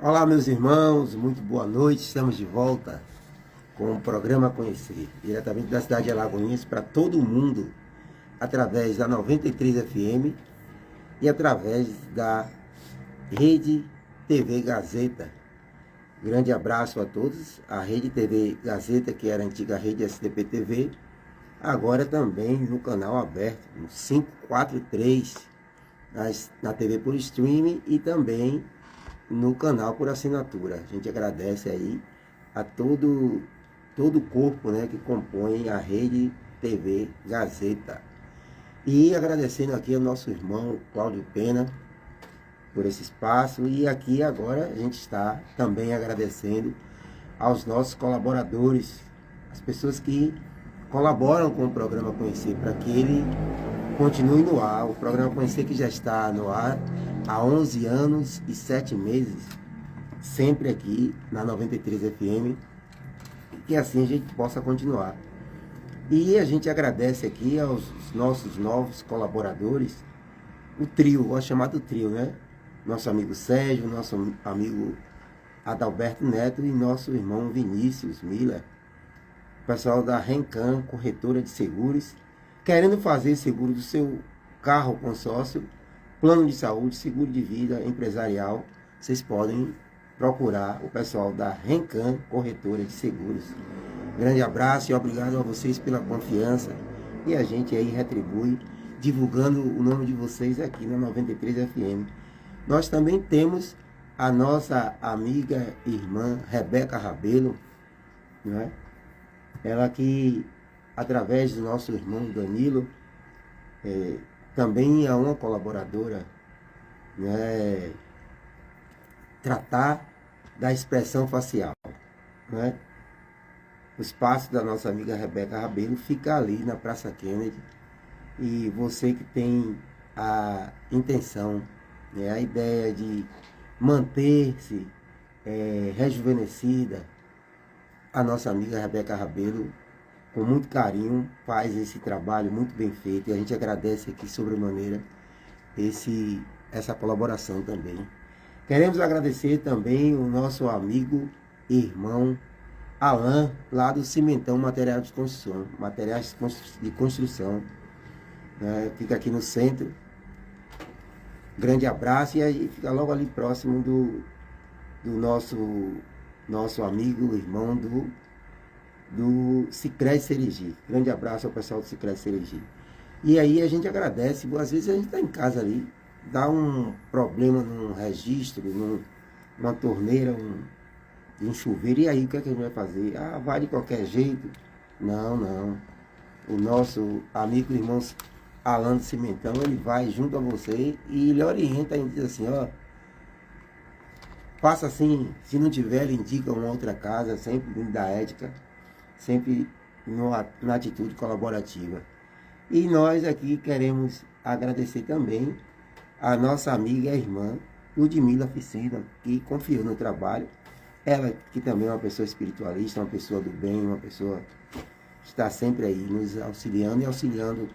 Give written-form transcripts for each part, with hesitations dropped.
Olá, meus irmãos, muito boa noite. Estamos de volta com o programa Conhecer, diretamente da cidade de Alagoinhas para todo mundo, através da 93 FM e através da Rede TV Gazeta. Grande abraço a todos. A Rede TV Gazeta, que era a antiga Rede SDP TV, agora também no canal aberto, no 543, na TV por streaming e também no canal por assinatura. A gente agradece aí a todo o corpo, né, que compõe a Rede TV Gazeta. E agradecendo aqui ao nosso irmão Cláudio Pena por esse espaço. E aqui agora a gente está também agradecendo aos nossos colaboradores, as pessoas que colaboram com o programa Conhecer para que ele continue no ar. O programa Conhecer que já está no ar há 11 anos e 7 meses, sempre aqui na 93 FM, que assim a gente possa continuar. E a gente agradece aqui aos nossos novos colaboradores, o trio, gosto de chamar do trio, né? Nosso amigo Sérgio, nosso amigo Adalberto Neto e nosso irmão Vinícius Miller, pessoal da Rencan, corretora de seguros, querendo fazer seguro do seu carro consórcio, plano de saúde, seguro de vida, empresarial. Vocês podem procurar o pessoal da Rencan, corretora de seguros. Grande abraço e obrigado a vocês pela confiança. E a gente aí retribui, divulgando o nome de vocês aqui na 93 FM. Nós também temos a nossa amiga irmã Rebeca Rabelo, né? Ela que, através do nosso irmão Danilo, também é uma colaboradora, né, tratar da expressão facial, né? O espaço da nossa amiga Rebeca Rabelo fica ali na Praça Kennedy, e você que tem a intenção, né, a ideia de manter-se rejuvenescida, a nossa amiga Rebeca Rabelo, com muito carinho, faz esse trabalho muito bem feito, e a gente agradece aqui sobremaneira essa colaboração também. Queremos agradecer também o nosso amigo e irmão Alain, lá do Cimentão Materiais de Construção, né? Fica aqui no centro. Grande abraço, e aí fica logo ali próximo do nosso amigo, irmão do Sicredi Serigi. Grande abraço ao pessoal do Sicredi Serigi. E aí a gente agradece, às vezes a gente está em casa ali, dá um problema num registro, numa torneira, um chuveiro, e aí o que é que a gente vai fazer? Ah, vai de qualquer jeito? Não. O nosso amigo e irmão Alan do Cimentão, ele vai junto a você e ele orienta, ele diz assim, ó, faça assim, se não tiver, ele indica uma outra casa, sempre dentro da ética, sempre na atitude colaborativa. E nós aqui queremos agradecer também a nossa amiga e irmã Ludmila Ficina, que confiou no trabalho. Ela que também é uma pessoa espiritualista, uma pessoa do bem, uma pessoa que está sempre aí nos auxiliando e auxiliando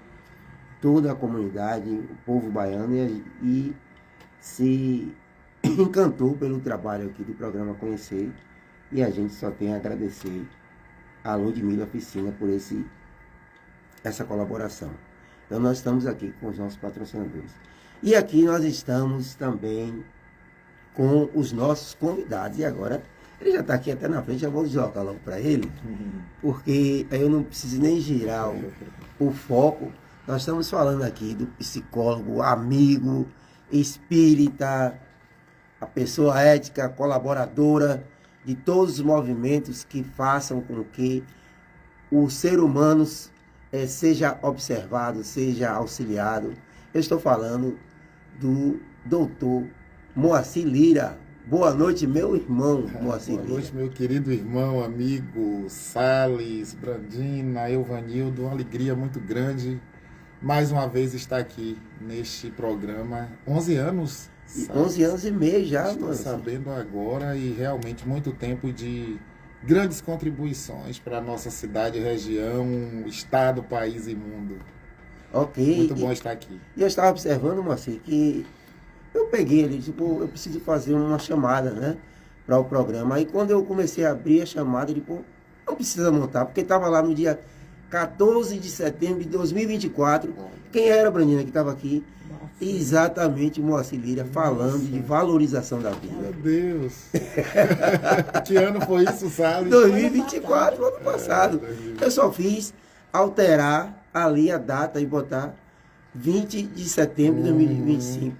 toda a comunidade, o povo baiano, e se encantou pelo trabalho aqui do programa Conhecer, e a gente só tem a agradecer a Ludmila Ficina por essa colaboração. Então nós estamos aqui com os nossos patrocinadores. E aqui nós estamos também com os nossos convidados. E agora, ele já está aqui até na frente, já vou deslocar logo para ele, porque aí eu não preciso nem girar o foco. Nós estamos falando aqui do psicólogo, amigo, espírita, a pessoa ética, colaboradora de todos os movimentos que façam com que o ser humano seja observado, seja auxiliado. Eu estou falando do doutor Moacir Lira. Boa noite, meu irmão Moacir Lira. Boa noite, meu querido irmão, amigo Salles, Brandina, Euvanildo. Uma alegria muito grande mais uma vez estar aqui neste programa. 11 anos. 11 anos e meio já, estou mano. sabendo agora, e realmente muito tempo de grandes contribuições para a nossa cidade, região, estado, país e mundo. Ok. Muito bom estar aqui. E eu estava observando, Moacir, que eu peguei ali, tipo, eu preciso fazer uma chamada, né? para o programa. Aí quando eu comecei a abrir a chamada, ele, pô, não precisa montar, porque estava lá no dia 14 de setembro de 2024. Quem era, Brandina, que estava aqui? Exatamente, Moacir Lira, falando de valorização da vida. Meu Deus! Que ano foi isso, Salles? 2024, ano passado. Eu só fiz alterar ali a data e botar 20 de setembro de 2025.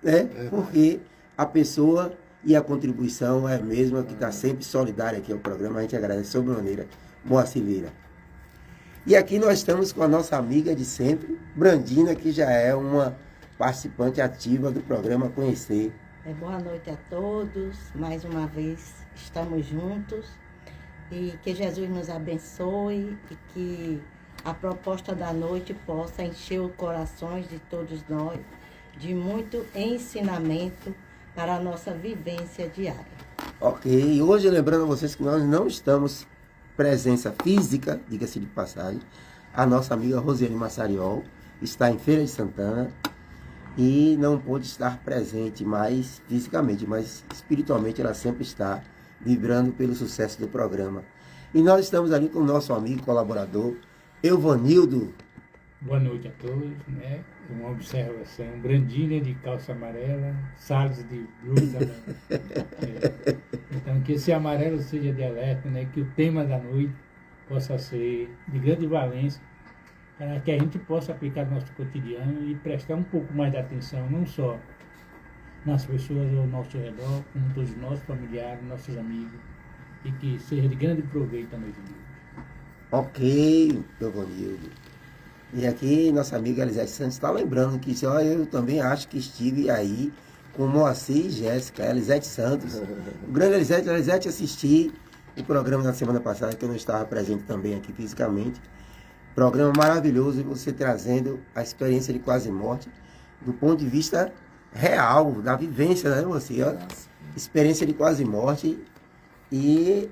Né? Porque a pessoa e a contribuição é a mesma, que está sempre solidária aqui ao programa. A gente agradece sobremaneira, Moacir Lira. E aqui nós estamos com a nossa amiga de sempre, Brandina, que já é uma participante ativa do programa Conhecer. Boa noite a todos, mais uma vez estamos juntos e que Jesus nos abençoe e que a proposta da noite possa encher os corações de todos nós de muito ensinamento para a nossa vivência diária. Ok, e hoje lembrando a vocês que nós não estamos presença física, diga-se de passagem, a nossa amiga Rosiane Massariol está em Feira de Santana, e não pôde estar presente mais fisicamente, mas espiritualmente ela sempre está vibrando pelo sucesso do programa. E nós estamos ali com o nosso amigo colaborador, Euvanildo. Boa noite a todos, né? Uma observação, Brandina de calça amarela, Salles de blusa, né? Então que esse amarelo seja de alerta, né? Que o tema da noite possa ser de grande valência, para que a gente possa aplicar no nosso cotidiano e prestar um pouco mais de atenção, não só nas pessoas ao nosso redor, como todos os nossos familiares, nossos amigos, e que seja de grande proveito a noite de hoje. Ok, Euvanildo. E aqui nossa amiga Elisete Santos está lembrando que eu também acho que estive aí com Moacir e Jéssica, Elisete Santos. O grande Elisete, assisti o programa na semana passada, que eu não estava presente também aqui fisicamente. Programa maravilhoso, e você trazendo a experiência de quase morte do ponto de vista real, da vivência, né, Moacir? Experiência de quase morte. E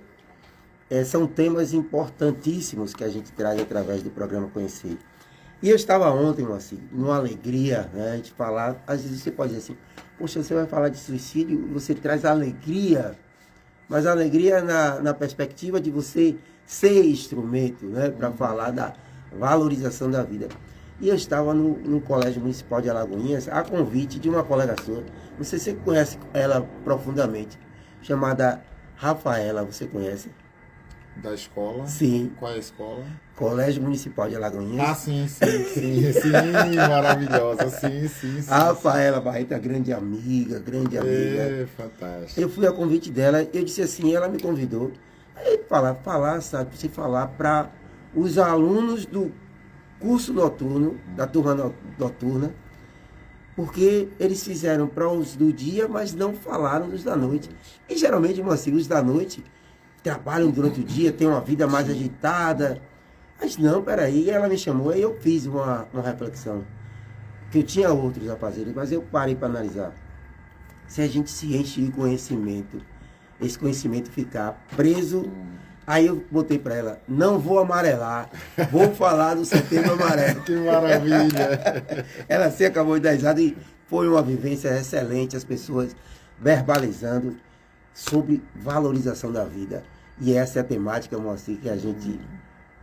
são temas importantíssimos que a gente traz através do programa Conhecer. E eu estava ontem, Moacir, numa alegria, né, a gente falar, às vezes você pode dizer assim, poxa, você vai falar de suicídio, você traz alegria, mas a alegria na perspectiva de você ser instrumento, né, para falar da valorização da vida. E eu estava no Colégio Municipal de Alagoinhas, a convite de uma colega sua, não sei se você conhece ela profundamente, chamada Rafaela, você conhece? Da escola? Sim. Qual é a escola? Colégio Municipal de Alagoinhas. Ah, sim, maravilhosa, sim. A Rafaela Barreto, grande amiga. Fantástico. Eu fui a convite dela, eu disse assim, ela me convidou, aí sabe, você falar para os alunos do curso noturno, da turma noturna, porque eles fizeram para os do dia, mas não falaram dos da noite. E geralmente, assim, os da noite trabalham durante o dia, têm uma vida mais agitada. Mas não, peraí, ela me chamou, aí eu fiz uma reflexão, que eu tinha outros afazeres, mas eu parei para analisar. Se a gente se enche de conhecimento, esse conhecimento ficar preso, aí eu botei para ela, não vou amarelar, vou falar do Setembro Amarelo. Que maravilha! Ela se acabou de dar risada e foi uma vivência excelente, as pessoas verbalizando sobre valorização da vida. E essa é a temática, Moacir, que a gente,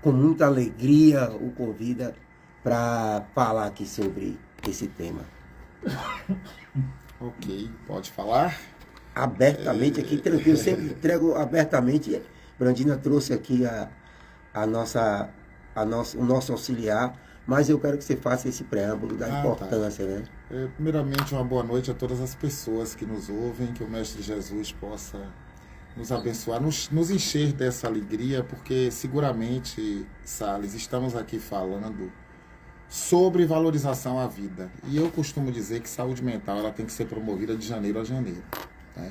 com muita alegria, o convida para falar aqui sobre esse tema. Ok, pode falar? Abertamente aqui, tranquilo, sempre entrego abertamente. Brandina trouxe aqui o nosso auxiliar, mas eu quero que você faça esse preâmbulo da importância, né? Primeiramente, uma boa noite a todas as pessoas que nos ouvem, que o Mestre Jesus possa nos abençoar, nos encher dessa alegria, porque seguramente, Salles, estamos aqui falando sobre valorização à vida. E eu costumo dizer que saúde mental ela tem que ser promovida de janeiro a janeiro, né?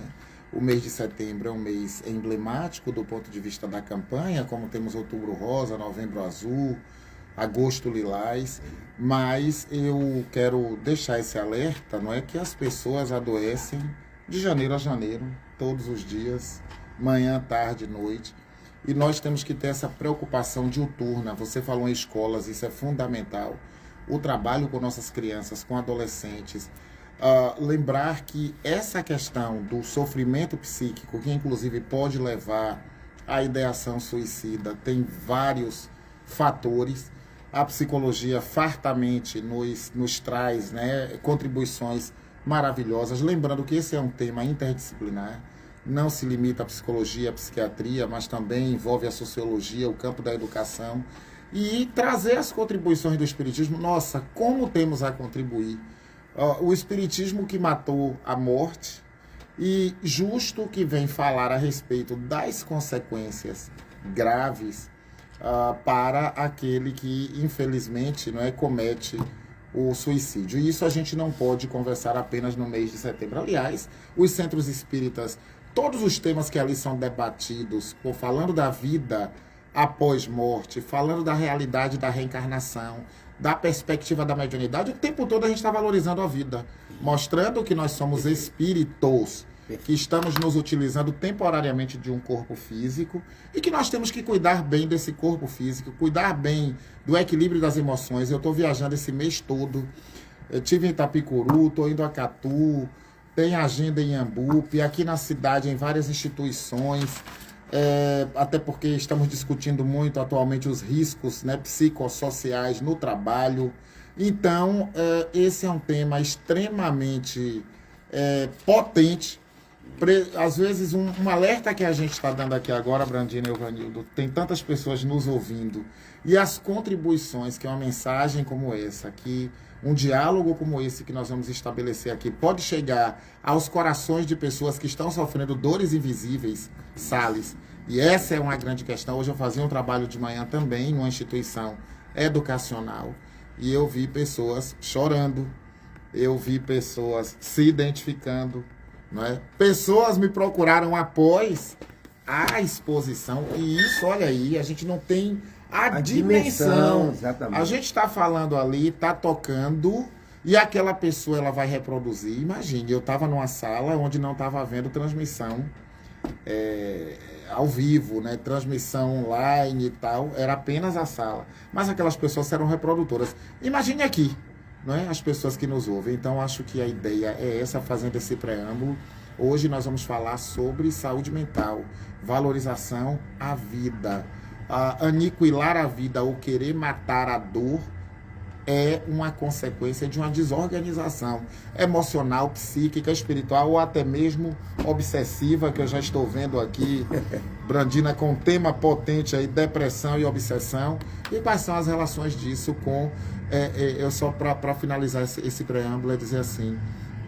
O mês de setembro é um mês emblemático do ponto de vista da campanha, como temos outubro rosa, novembro azul, agosto lilás, mas eu quero deixar esse alerta, não é que as pessoas adoecem de janeiro a janeiro, todos os dias, manhã, tarde, noite, e nós temos que ter essa preocupação diuturna. Você falou em escolas, isso é fundamental, o trabalho com nossas crianças, com adolescentes, lembrar que essa questão do sofrimento psíquico, que inclusive pode levar à ideação suicida, tem vários fatores. A psicologia fartamente nos traz, né, contribuições maravilhosas. Lembrando que esse é um tema interdisciplinar, não se limita à psicologia, à psiquiatria, mas também envolve a sociologia, o campo da educação. E trazer as contribuições do Espiritismo, nossa, como temos a contribuir. O Espiritismo que matou a morte e justo que vem falar a respeito das consequências graves para aquele que, infelizmente, não é, comete o suicídio. E isso a gente não pode conversar apenas no mês de setembro. Aliás, os centros espíritas, todos os temas que ali são debatidos, falando da vida após morte, falando da realidade da reencarnação, da perspectiva da mediunidade, o tempo todo a gente está valorizando a vida, mostrando que nós somos espíritos, que estamos nos utilizando temporariamente de um corpo físico e que nós temos que cuidar bem desse corpo físico, cuidar bem do equilíbrio das emoções. Eu estou viajando esse mês todo, eu estive em Itapicuru, estou indo a Catu, tem agenda em Iambupe, aqui na cidade em várias instituições, até porque estamos discutindo muito atualmente os riscos, né, psicossociais no trabalho. Então, esse é um tema extremamente potente. Às vezes, um alerta que a gente está dando aqui agora, Brandina e Evanildo, tem tantas pessoas nos ouvindo, e as contribuições que uma mensagem como essa, que um diálogo como esse que nós vamos estabelecer aqui, pode chegar aos corações de pessoas que estão sofrendo dores invisíveis, Salles. E essa é uma grande questão. Hoje eu fazia um trabalho de manhã também, numa instituição educacional, e eu vi pessoas chorando, eu vi pessoas se identificando, não é? Pessoas me procuraram após a exposição, e isso, olha aí, a gente não tem a dimensão. Exatamente. A gente está falando ali, está tocando, e aquela pessoa ela vai reproduzir. Imagine, eu estava numa sala onde não estava havendo transmissão ao vivo, né? Transmissão online e tal, era apenas a sala. Mas aquelas pessoas eram reprodutoras. Imagine aqui, não é? As pessoas que nos ouvem. Então, acho que a ideia é essa, fazendo esse preâmbulo. Hoje nós vamos falar sobre saúde mental, valorização à vida. Aniquilar a vida ou querer matar a dor é uma consequência de uma desorganização emocional, psíquica, espiritual ou até mesmo obsessiva, que eu já estou vendo aqui, Brandina, com um tema potente aí, depressão e obsessão. E quais são as relações disso com... eu só para finalizar esse preâmbulo, é dizer assim,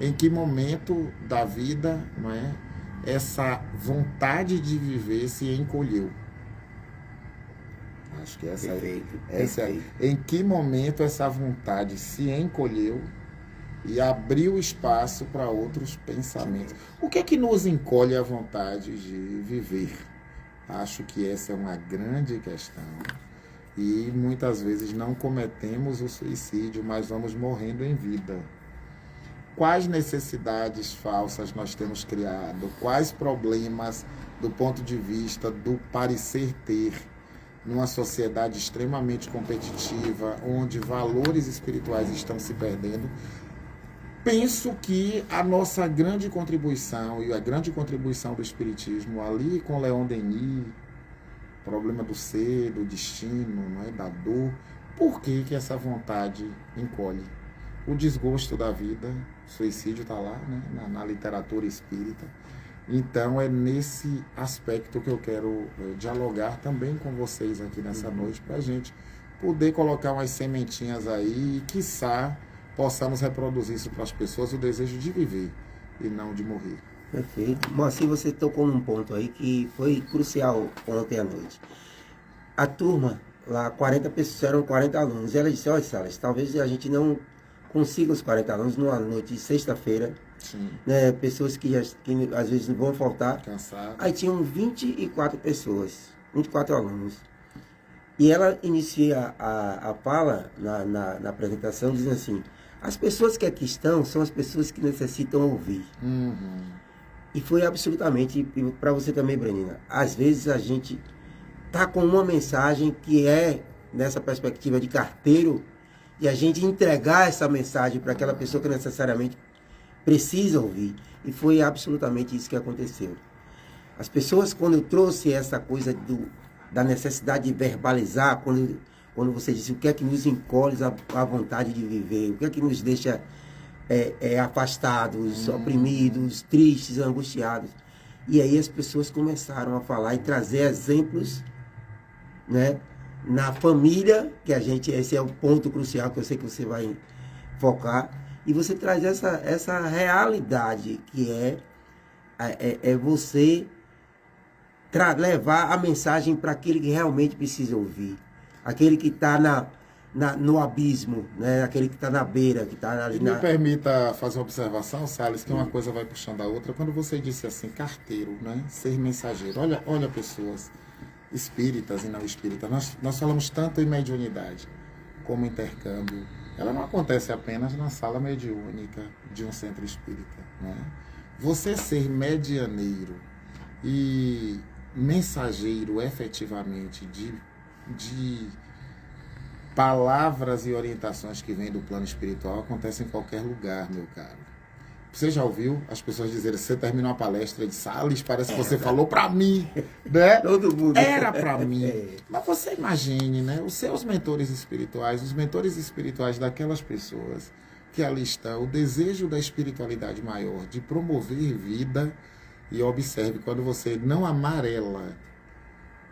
em que momento da vida, não é, essa vontade de viver se encolheu? Acho que essa é. Em que momento essa vontade se encolheu e abriu espaço para outros pensamentos? O que é que nos encolhe a vontade de viver? Acho que essa é uma grande questão. E muitas vezes não cometemos o suicídio, mas vamos morrendo em vida. Quais necessidades falsas nós temos criado? Quais problemas do ponto de vista do parecer ter? Numa sociedade extremamente competitiva, onde valores espirituais estão se perdendo, penso que a nossa grande contribuição, e a grande contribuição do Espiritismo, ali com Leon Denis, problema do ser, do destino, não é? Da dor, por que essa vontade encolhe? O desgosto da vida, o suicídio está lá, né? na literatura espírita. Então, é nesse aspecto que eu quero dialogar também com vocês aqui nessa noite, para a gente poder colocar umas sementinhas aí e, quiçá, possamos reproduzir isso para as pessoas, o desejo de viver e não de morrer. Perfeito. Moacir, você tocou num ponto aí que foi crucial ontem à noite. A turma, lá, 40 pessoas, eram 40 alunos, e ela disse, olha, Salles, talvez a gente não consiga os 40 alunos numa noite de sexta-feira, né, pessoas que às vezes vão faltar. Cansado. Aí tinham 24 pessoas, 24 alunos. E ela inicia a fala na apresentação dizendo assim, as pessoas que aqui estão são as pessoas que necessitam ouvir. E foi absolutamente, para você também, Branina, às vezes a gente tá com uma mensagem que é nessa perspectiva de carteiro, e a gente entregar essa mensagem para aquela pessoa que necessariamente precisa ouvir. E foi absolutamente isso que aconteceu. As pessoas, quando eu trouxe essa coisa da necessidade de verbalizar, quando você disse o que é que nos encolhe a vontade de viver, o que é que nos deixa afastados, oprimidos, tristes, angustiados. E aí as pessoas começaram a falar e trazer exemplos, né, na família, que esse é o ponto crucial que eu sei que você vai focar, e você traz essa realidade que é você levar a mensagem para aquele que realmente precisa ouvir, aquele que está no abismo, né? Aquele que está na beira, que está ali Me permita fazer uma observação, Salles, que uma coisa vai puxando a outra. Quando você disse assim, carteiro, né? Ser mensageiro. Olha pessoas espíritas e não espíritas. Nós falamos tanto em mediunidade como intercâmbio. Ela não acontece apenas na sala mediúnica de um centro espírita. Né? Você ser medianeiro e mensageiro efetivamente de palavras e orientações que vêm do plano espiritual acontece em qualquer lugar, meu caro. Você já ouviu as pessoas dizerem, você terminou uma palestra de Salles, parece que você falou para mim, né? Todo mundo. Era para mim. Mas você imagine, né? Os seus mentores espirituais, os mentores espirituais daquelas pessoas que ali estão, o desejo da espiritualidade maior, de promover vida, e observe, quando você não amarela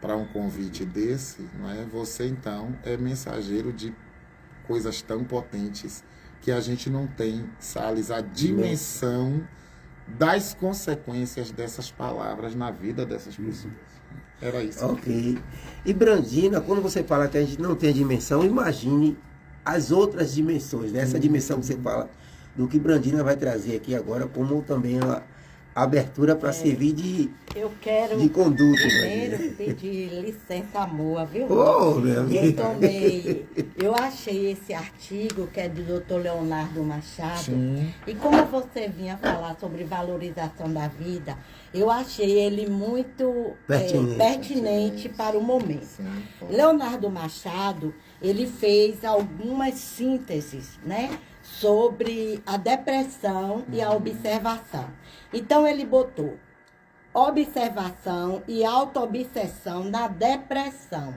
para um convite desse, não é? Você então é mensageiro de coisas tão potentes que a gente não tem, Salles, a dimensão das consequências dessas palavras na vida dessas pessoas. Era isso. Ok. E Brandina, quando você fala que a gente não tem a dimensão, imagine as outras dimensões, né? Essa dimensão que você fala, do que Brandina vai trazer aqui agora, como também a abertura para servir de conduto. Primeiro pedir licença, amor, viu? Oh, meu amigo. Eu achei esse artigo que é do Dr. Leonardo Machado. Sim. E como você vinha falar sobre valorização da vida, eu achei ele muito pertinente para o momento. Sim. Leonardo Machado, ele fez algumas sínteses, né, sobre a depressão e a observação. Então, ele botou observação e autoobsessão na depressão.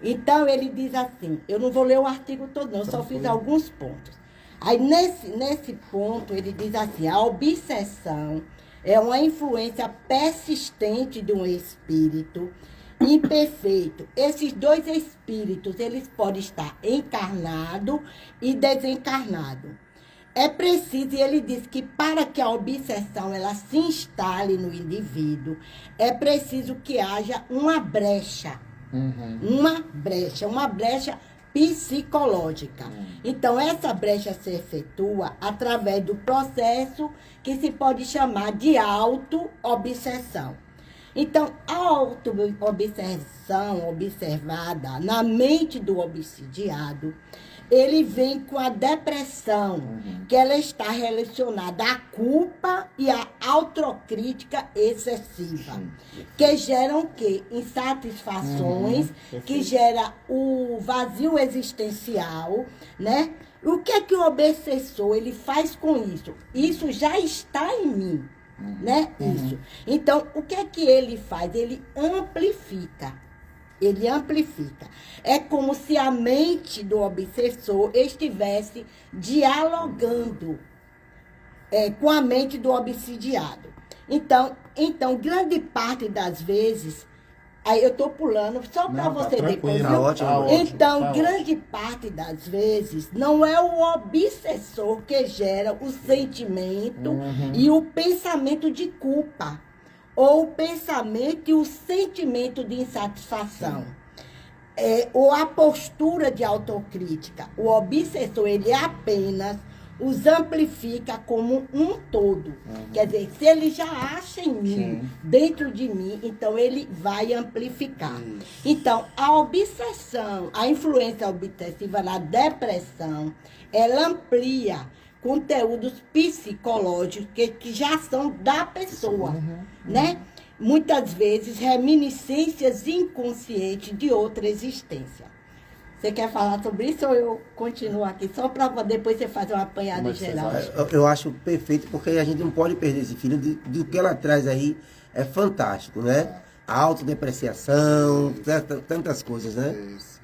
Então, ele diz assim, eu não vou ler o artigo todo, não, eu só fiz alguns pontos. Aí, nesse ponto, ele diz assim, a obsessão é uma influência persistente de um espírito imperfeito. Esses dois espíritos, eles podem estar encarnado e desencarnado. É preciso, e ele diz que para que a obsessão ela se instale no indivíduo, é preciso que haja uma brecha. Uma brecha psicológica. Então, essa brecha se efetua através do processo que se pode chamar de auto-obsessão. Então, a auto-obsessão observada na mente do obsidiado, ele vem com a depressão, que ela está relacionada à culpa e à autocrítica excessiva, que geram o quê? Insatisfações, que gera o vazio existencial, né? O que é que o obsessor ele faz com isso? Isso já está em mim, né? Isso. Então, o que é que ele faz? Ele amplifica. Ele amplifica. É como se a mente do obsessor estivesse dialogando com a mente do obsidiado. Então, grande parte das vezes, aí eu estou pulando só para você depois. Tá ótimo. Então, grande parte das vezes, não é o obsessor que gera o sentimento e o pensamento de culpa, ou o pensamento e o sentimento de insatisfação, ou a postura de autocrítica. O obsessor, ele apenas os amplifica como um todo. Quer dizer, se ele já acha em mim, dentro de mim, então ele vai amplificar. Então, a obsessão, a influência obsessiva na depressão, ela amplia conteúdos psicológicos que já são da pessoa, né? Muitas vezes, reminiscências inconscientes de outra existência. Você quer falar sobre isso ou eu continuo aqui? Só para depois você fazer um apanhado Como é que vocês geral. acham? Eu acho perfeito, porque a gente não pode perder esse filho do que ela traz aí. É fantástico, né? A autodepreciação, tantas coisas, né? Isso.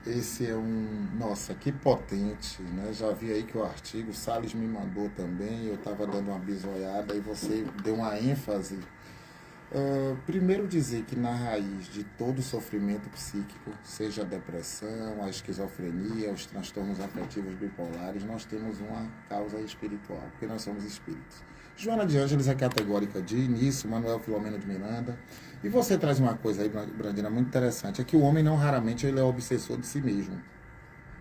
Esse é um... Nossa, que potente, né? Já vi aí que o artigo, o Salles me mandou também, eu estava dando uma bisoiada e você deu uma ênfase. Primeiro dizer que na raiz de todo sofrimento psíquico, seja a depressão, a esquizofrenia, os transtornos afetivos bipolares, nós temos uma causa espiritual, porque nós somos espíritos. Joana de Ângeles é categórica nisso, Manuel Filomeno de Miranda. E você traz uma coisa aí, Brandina, muito interessante, é que o homem não raramente ele é obsessor de si mesmo.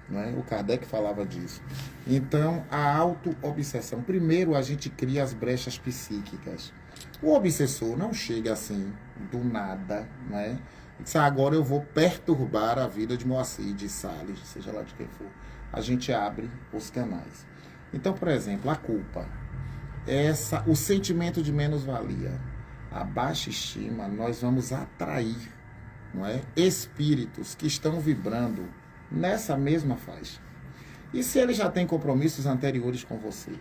Né? O Kardec falava disso. Então, a auto-obsessão. Primeiro, a gente cria as brechas psíquicas. O obsessor não chega assim, do nada, né? Diz, agora eu vou perturbar a vida de Moacir, de Salles, seja lá de quem for. A gente abre os canais. Então, por exemplo, a culpa. O sentimento de menos-valia, a baixa estima, nós vamos atrair, não é? Espíritos que estão vibrando nessa mesma faixa. E se ele já tem compromissos anteriores com você,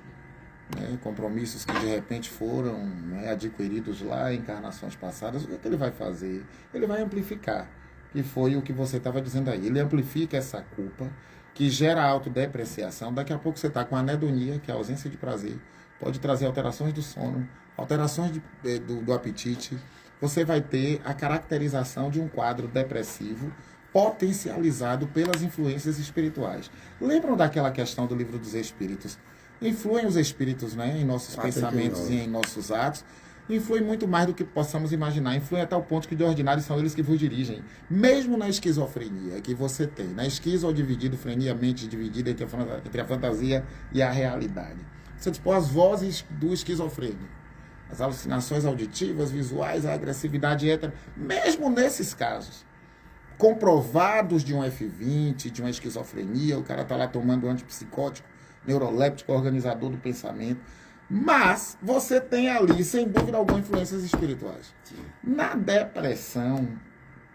né? Compromissos que de repente foram, né, adquiridos lá em encarnações passadas, o que ele vai fazer? Ele vai amplificar, que foi o que você estava dizendo aí. Ele amplifica essa culpa, que gera autodepreciação. Daqui a pouco você está com anedonia, que é a ausência de prazer, pode trazer alterações do sono, alterações do apetite. Você vai ter a caracterização de um quadro depressivo potencializado pelas influências espirituais. Lembram daquela questão do Livro dos Espíritos? Influem os espíritos, né, em nossos pensamentos e em nossos atos. Influem muito mais do que possamos imaginar. Influem até o ponto que de ordinário são eles que vos dirigem. Mesmo na esquizofrenia que você tem. Na esquizodividofrenia, mente dividida entre a fantasia e a realidade. Você dispõe as vozes do esquizofrênico, as alucinações auditivas, visuais, a agressividade etc. Mesmo nesses casos, comprovados de um F20, de uma esquizofrenia, o cara está lá tomando antipsicótico, neuroléptico, organizador do pensamento, mas você tem ali, sem dúvida alguma, influências espirituais. Sim. Na depressão,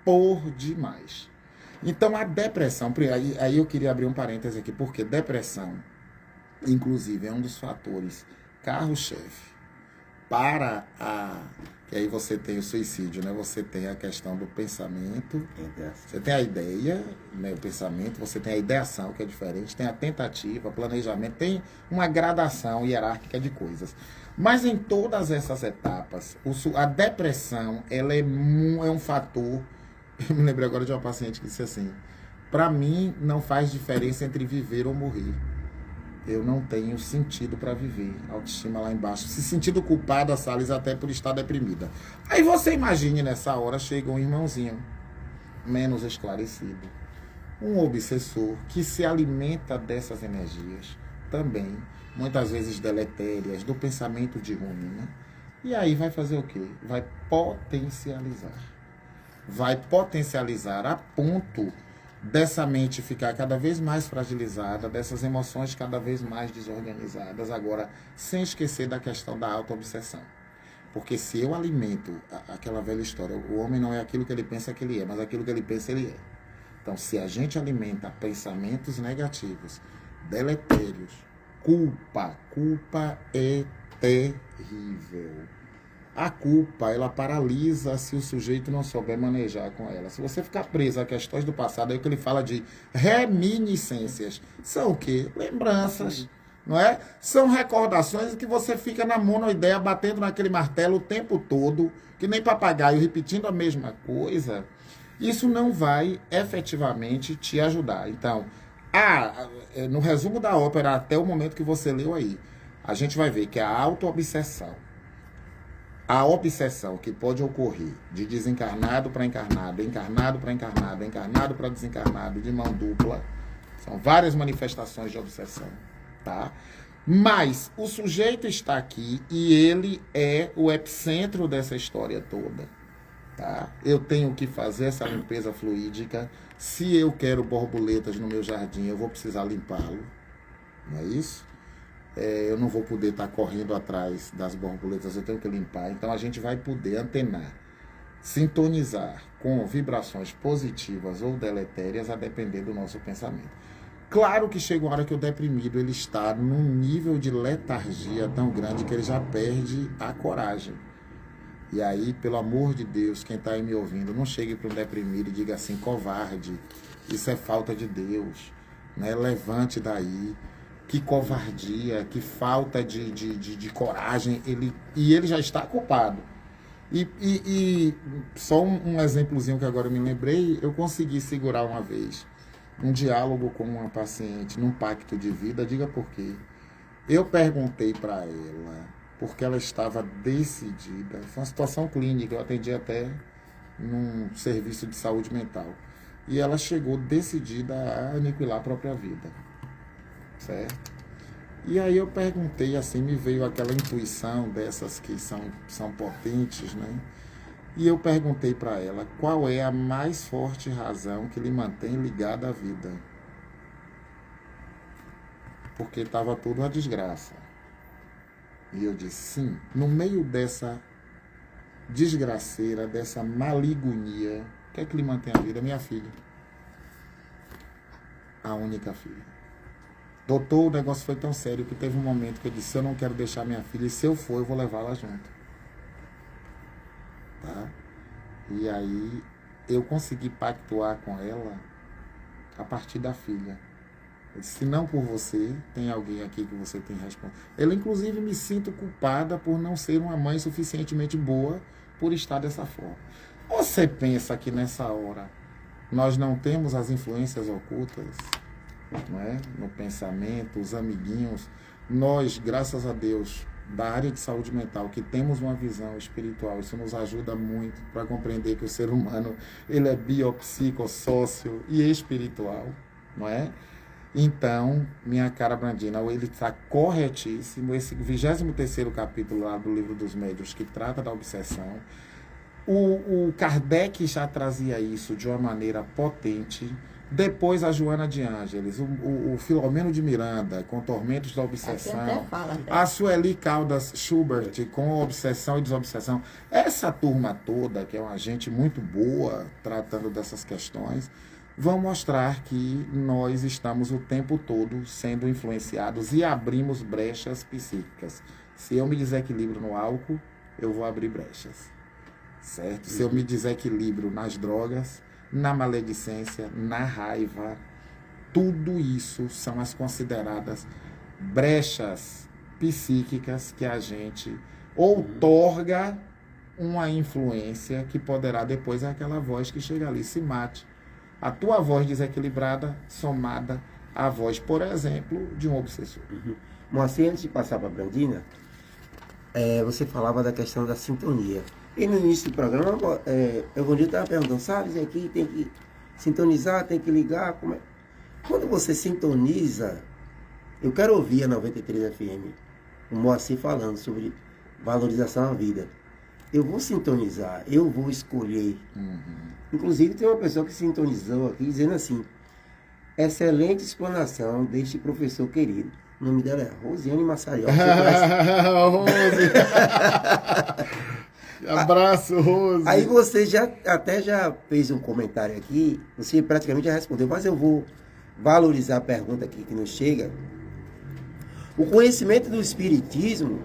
por demais. Então, a depressão, aí eu queria abrir um parêntese aqui, porque depressão, inclusive, é um dos fatores carro-chefe para que aí você tem o suicídio, né? Você tem a questão do pensamento, você tem a ideia, né? O pensamento, você tem a ideação, que é diferente, tem a tentativa, planejamento, tem uma gradação hierárquica de coisas. Mas em todas essas etapas, a depressão, ela é um fator. Eu me lembrei agora de uma paciente que disse assim: para mim não faz diferença entre viver ou morrer. Eu não tenho sentido para viver. Autoestima lá embaixo. Se sentindo culpada, Salles, até por estar deprimida. Aí você imagine, nessa hora, chega um irmãozinho menos esclarecido. Um obsessor que se alimenta dessas energias também, muitas vezes deletérias, do pensamento de ruim, né? E aí vai fazer o quê? Vai potencializar. Vai potencializar a ponto dessa mente ficar cada vez mais fragilizada, dessas emoções cada vez mais desorganizadas, agora, sem esquecer da questão da auto-obsessão. Porque se eu alimento aquela velha história, o homem não é aquilo que ele pensa que ele é, mas aquilo que ele pensa ele é. Então, se a gente alimenta pensamentos negativos, deletérios, culpa é terrível. A culpa, ela paralisa se o sujeito não souber manejar com ela. Se você ficar preso a questões do passado, é o que ele fala de reminiscências. São o quê? Lembranças, não é? São recordações que você fica na monoideia, batendo naquele martelo o tempo todo, que nem papagaio, repetindo a mesma coisa. Isso não vai efetivamente te ajudar. Então, no resumo da ópera, até o momento que você leu aí, a gente vai ver que a auto-obsessão, a obsessão que pode ocorrer de desencarnado para encarnado, encarnado para encarnado, encarnado para desencarnado, de mão dupla, são várias manifestações de obsessão, tá? Mas o sujeito está aqui e ele é o epicentro dessa história toda, tá? Eu tenho que fazer essa limpeza fluídica. Se eu quero borboletas no meu jardim, eu vou precisar limpá-lo, não é isso? Eu não vou poder estar correndo atrás das borboletas, eu tenho que limpar. Então a gente vai poder antenar sintonizar com vibrações positivas ou deletérias a depender do nosso pensamento. Claro que chega uma hora que o deprimido ele está num nível de letargia tão grande que ele já perde a coragem. E aí, pelo amor de Deus, quem está aí me ouvindo, não chegue para um deprimido e diga assim, covarde, isso é falta de Deus, né? Levante daí, que covardia, que falta de coragem, ele já está culpado. E só um exemplozinho que agora eu me lembrei, eu consegui segurar uma vez um diálogo com uma paciente num pacto de vida, diga por quê. Eu perguntei para ela, porque ela estava decidida, foi uma situação clínica, eu atendi até num serviço de saúde mental, e ela chegou decidida a aniquilar a própria vida, certo? E aí eu perguntei, assim, me veio aquela intuição dessas que são potentes, né? E eu perguntei para ela, qual é a mais forte razão que lhe mantém ligada à vida? Porque estava tudo uma desgraça. E eu disse, sim, no meio dessa desgraceira, dessa maligunia, o que é que lhe mantém a vida? Minha filha. A única filha. Doutor, o negócio foi tão sério que teve um momento que eu disse, eu não quero deixar minha filha, e se eu for, eu vou levá-la junto. Tá? E aí, eu consegui pactuar com ela a partir da filha. Eu disse, se não por você, tem alguém aqui que você tem responsabilidade. Eu, inclusive, me sinto culpada por não ser uma mãe suficientemente boa por estar dessa forma. Você pensa que nessa hora nós não temos as influências ocultas, não é? No pensamento, os amiguinhos. Nós, graças a Deus, da área de saúde mental, que temos uma visão espiritual, isso nos ajuda muito para compreender que o ser humano ele é biopsico, sócio e espiritual, não é? Então, minha cara Brandina, ele está corretíssimo. Esse 23º capítulo lá do Livro dos Médiuns, que trata da obsessão, o Kardec já trazia isso de uma maneira potente. Depois a Joana de Ângeles, o Filomeno de Miranda, com Tormentos da Obsessão, a Sueli Caldas Schubert, com Obsessão e Desobsessão. Essa turma toda, que é uma gente muito boa, tratando dessas questões, vão mostrar que nós estamos o tempo todo sendo influenciados e abrimos brechas psíquicas. Se eu me desequilibro no álcool, eu vou abrir brechas, certo? Se eu me desequilibro nas drogas, na maledicência, na raiva, tudo isso são as consideradas brechas psíquicas que a gente outorga uma influência que poderá depois é aquela voz que chega ali, se mate. A tua voz desequilibrada somada à voz, por exemplo, de um obsessor. Moacir, antes de passar para a Brandina, você falava da questão da sintonia. E no início do programa, eu estava perguntando, sabe, aqui tem que sintonizar, tem que ligar. Como é? Quando você sintoniza, eu quero ouvir a 93 FM, o Moacir falando sobre valorização à vida. Eu vou sintonizar, eu vou escolher. Inclusive, tem uma pessoa que sintonizou aqui dizendo assim, excelente explanação deste professor querido. O nome dela é Rosiane Massariol. Rose! Abraço, Rose! Aí você já fez um comentário aqui, você praticamente já respondeu, mas eu vou valorizar a pergunta aqui que nos chega. O conhecimento do espiritismo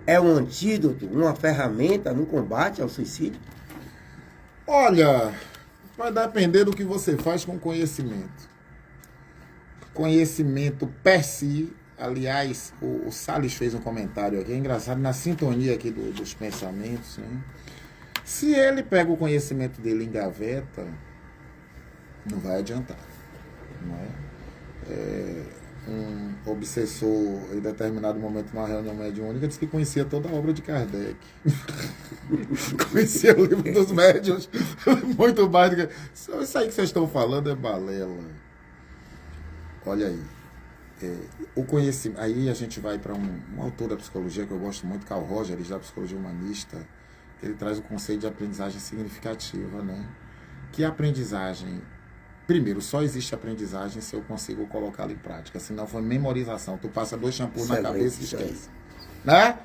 é um antídoto, uma ferramenta no combate ao suicídio? Olha, vai depender do que você faz com conhecimento. Conhecimento per si, aliás, o Salles fez um comentário aqui, é engraçado, na sintonia aqui dos pensamentos, né? Se ele pega o conhecimento dele em gaveta, não vai adiantar, não é? Um obsessor, em determinado momento, numa reunião mediúnica, disse que conhecia toda a obra de Kardec. Conhecia o livro dos médiuns, muito mais do que... Isso aí que vocês estão falando é balela. Olha aí. O conhecimento... Aí a gente vai para um autor da psicologia que eu gosto muito, Carl Rogers, da psicologia humanista, que ele traz o conceito de aprendizagem significativa, né? Que a aprendizagem... Primeiro, só existe aprendizagem se eu consigo colocá-la em prática. Se não for memorização, tu passa 2 shampoos na cabeça e esquece. Né?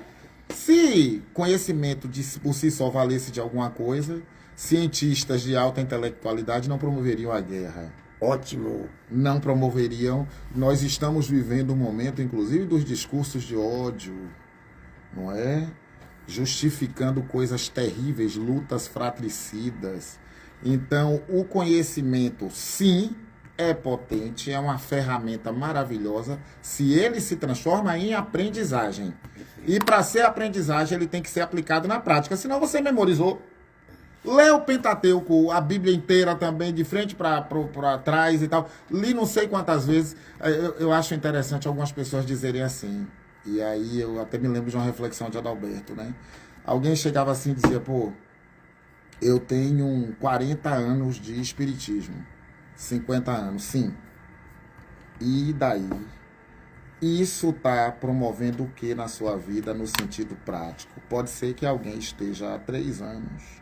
Se conhecimento por si só valesse de alguma coisa, cientistas de alta intelectualidade não promoveriam a guerra. Ótimo. Não promoveriam. Nós estamos vivendo um momento, inclusive, dos discursos de ódio, não é? Justificando coisas terríveis, lutas fratricidas. Então, o conhecimento, sim, é potente, é uma ferramenta maravilhosa, se ele se transforma em aprendizagem. E para ser aprendizagem, ele tem que ser aplicado na prática. Senão você memorizou. Lê o Pentateuco, a Bíblia inteira também, de frente para trás e tal. Li não sei quantas vezes. Eu acho interessante algumas pessoas dizerem assim. E aí eu até me lembro de uma reflexão de Adalberto, né? Alguém chegava assim e dizia, pô, eu tenho 40 anos de espiritismo. 50 anos, sim. E daí? Isso está promovendo o que na sua vida no sentido prático? Pode ser que alguém esteja há 3 anos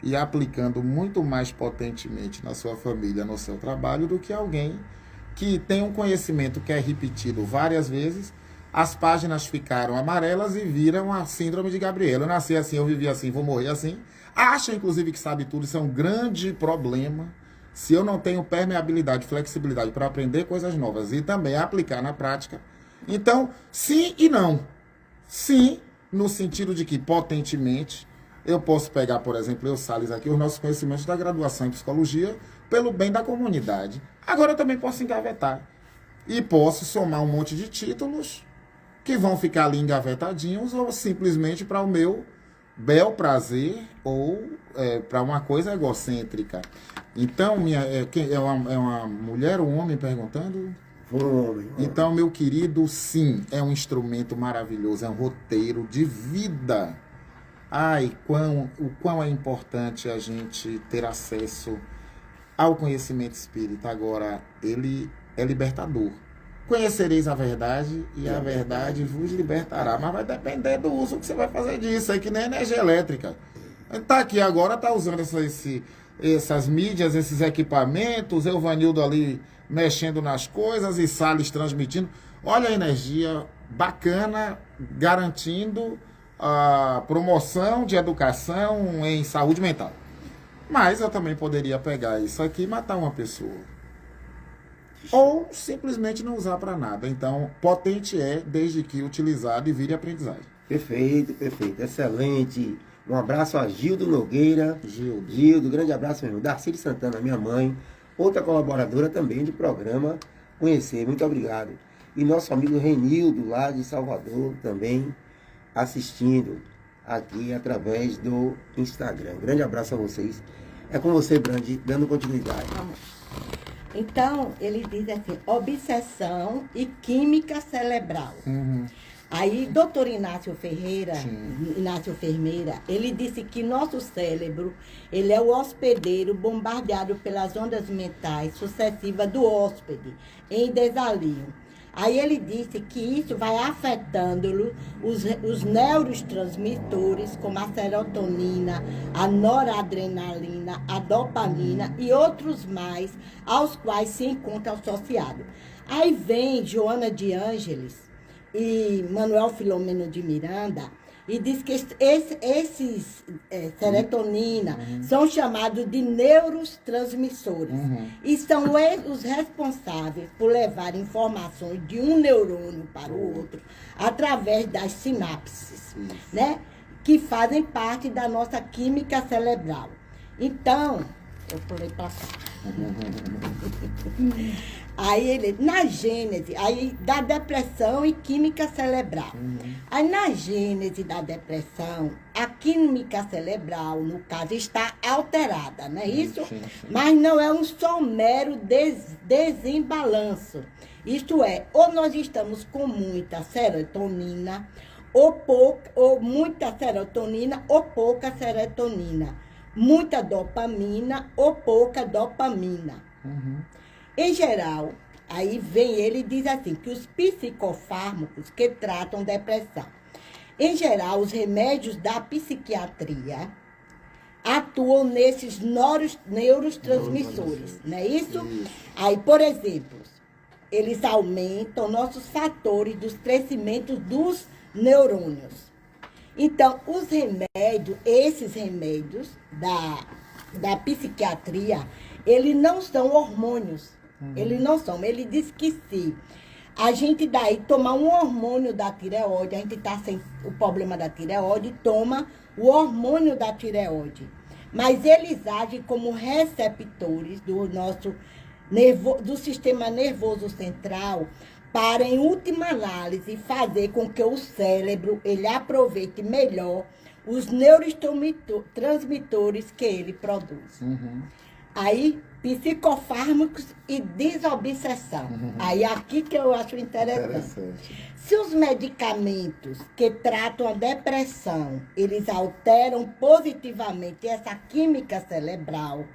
e aplicando muito mais potentemente na sua família, no seu trabalho, do que alguém que tem um conhecimento que é repetido várias vezes, as páginas ficaram amarelas e viram a síndrome de Gabriela. Eu nasci assim, eu vivi assim, vou morrer assim. Acha, inclusive, que sabe tudo, isso é um grande problema. Se eu não tenho permeabilidade, flexibilidade para aprender coisas novas e também aplicar na prática, então, sim e não. Sim, no sentido de que, potentemente, eu posso pegar, por exemplo, eu, Salles, aqui, os nossos conhecimentos da graduação em psicologia pelo bem da comunidade. Agora eu também posso engavetar. E posso somar um monte de títulos que vão ficar ali engavetadinhos ou simplesmente para o meu bel prazer ou para uma coisa egocêntrica. Então, é uma mulher ou um homem perguntando? Foi um homem. Então, meu querido, sim, é um instrumento maravilhoso, é um roteiro de vida. Ai, o quão é importante a gente ter acesso ao conhecimento espírita. Agora, ele é libertador. Conhecereis a verdade e a verdade vos libertará. Mas vai depender do uso que você vai fazer disso. É que nem energia elétrica. A gente está aqui agora, está usando essas mídias, esses equipamentos, Evanildo ali mexendo nas coisas e Salles transmitindo. Olha a energia bacana, garantindo a promoção de educação em saúde mental. Mas eu também poderia pegar isso aqui e matar uma pessoa. Ou simplesmente não usar para nada. Então, potente é desde que utilizado e vire aprendizagem. Perfeito, perfeito. Excelente. Um abraço a Gildo Nogueira. Gildo, grande abraço mesmo. Darcy Santana, minha mãe. Outra colaboradora também do programa Conhecer. Muito obrigado. E nosso amigo Renildo, lá de Salvador, também assistindo aqui através do Instagram. Grande abraço a vocês. É com você, Brandi, dando continuidade. Então, ele diz assim, obsessão e química cerebral. Uhum. Aí, doutor Inácio Ferreira, Sim. Inácio Fermeira, ele disse que nosso cérebro, ele é o hospedeiro bombardeado pelas ondas mentais sucessivas do hóspede, em desalinho. Aí ele disse que isso vai afetando os neurotransmissores, como a serotonina, a noradrenalina, a dopamina e outros mais, aos quais se encontra associado. Aí vem Joana de Ângeles e Manuel Filomeno de Miranda e diz que esses serotonina são chamados de neurotransmissores. E são os responsáveis por levar informações de um neurônio para o outro através das sinapses, né? Que fazem parte da nossa química cerebral. Então, eu pulei para cá. Aí ele, na gênese, aí da depressão e química cerebral. Aí na gênese da depressão, a química cerebral, no caso, está alterada, não é isso? Sim. Mas não é só um mero desembalanço. Isto é, ou nós estamos com muita serotonina, ou muita serotonina, ou pouca serotonina. Muita dopamina ou pouca dopamina. Em geral, aí vem ele e diz assim, que os psicofármacos que tratam depressão, em geral, os remédios da psiquiatria atuam nesses neurotransmissores, não é isso? Aí, por exemplo, eles aumentam nossos fatores dos crescimentos dos neurônios. Então, os remédios, esses remédios da psiquiatria, eles não são hormônios. Eles não são. Ele diz que se a gente daí tomar um hormônio da tireoide, a gente está sem o problema da tireoide, toma o hormônio da tireoide. Mas eles agem como receptores do nosso do sistema nervoso central para, em última análise, fazer com que o cérebro ele aproveite melhor os neurotransmitores que ele produz. Aí, psicofármacos e desobsessão. Aí, aqui que eu acho interessante. Se os medicamentos que tratam a depressão, eles alteram positivamente essa química cerebral,